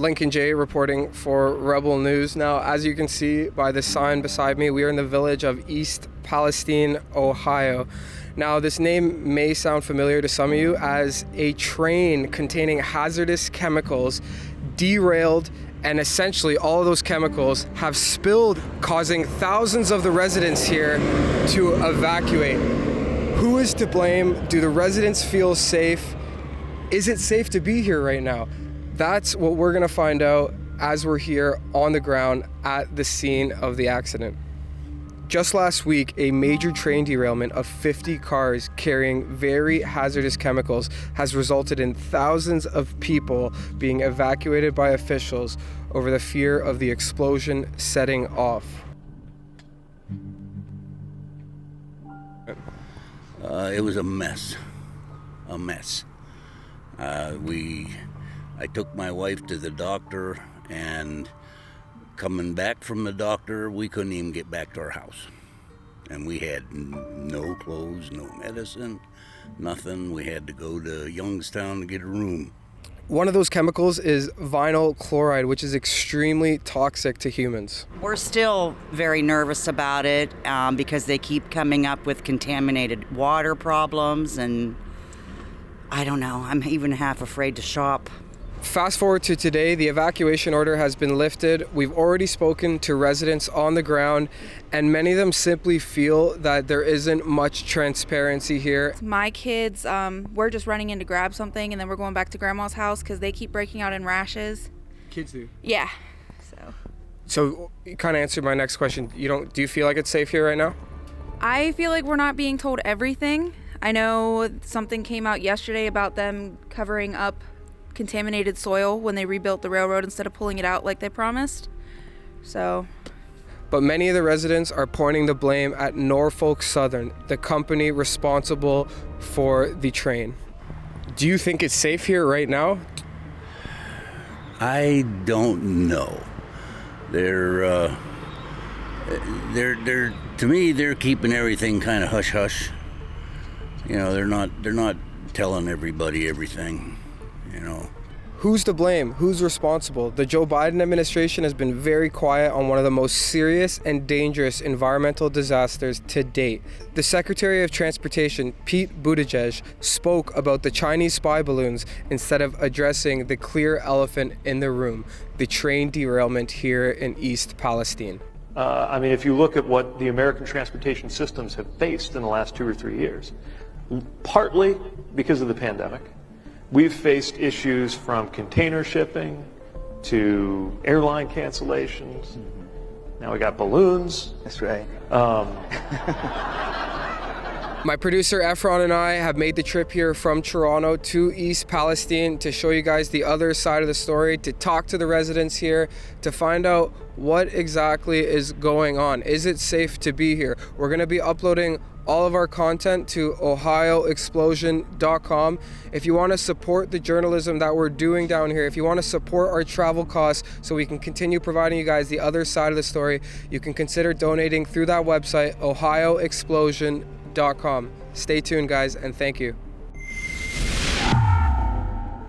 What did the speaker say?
Lincoln Jay reporting for Rebel News. Now, as you can see by the sign beside me, we are in the village of East Palestine, Ohio. Now, this name may sound familiar to some of you, as a train containing hazardous chemicals derailed, and essentially all of those chemicals have spilled, causing thousands of the residents here to evacuate. Who is to blame? Do the residents feel safe? Is it safe to be here right now? That's what we're gonna find out as we're here on the ground at the scene of the accident. Just last week, a major train derailment of 50 cars carrying very hazardous chemicals has resulted in thousands of people being evacuated by officials over the fear of the explosion setting off. It was a mess. I took my wife to the doctor, and coming back from the doctor, we couldn't even get back to our house. And we had no clothes, no medicine, nothing. We had to go to Youngstown to get a room. One of those chemicals is vinyl chloride, which is extremely toxic to humans. We're still very nervous about it because they keep coming up with contaminated water problems, and I don't know, I'm even half afraid to shop. Fast forward to today, the evacuation order has been lifted. We've already spoken to residents on the ground, and many of them simply feel that there isn't much transparency here. My kids, we're just running in to grab something, and then we're going back to grandma's house because they keep breaking out in rashes. Kids do? Yeah. So you kind of answered my next question. Do you feel like it's safe here right now? I feel like we're not being told everything. I know something came out yesterday about them covering up contaminated soil when they rebuilt the railroad instead of pulling it out like they promised. But many of the residents are pointing the blame at Norfolk Southern, the company responsible for the train. Do you think it's safe here right now? I don't know. They're to me, they're keeping everything kind of hush hush. You know, they're not telling everybody everything. You know. Who's to blame? Who's responsible? The Joe Biden administration has been very quiet on one of the most serious and dangerous environmental disasters to date. The Secretary of Transportation, Pete Buttigieg, spoke about the Chinese spy balloons instead of addressing the clear elephant in the room, the train derailment here in East Palestine. If you look at what the American transportation systems have faced in the last 2 or 3 years, partly because of the pandemic, we've faced issues from container shipping to airline cancellations. Now we got balloons. That's right. My producer Efron and I have made the trip here from Toronto to East Palestine to show you guys the other side of the story, to talk to the residents here, to find out what exactly is going on. Is it safe to be here? We're going to be uploading all of our content to ohioexplosion.com. If you want to support the journalism that we're doing down here, if you want to support our travel costs so we can continue providing you guys the other side of the story, you can consider donating through that website, ohioexplosion.com. Stay tuned, guys, and thank you.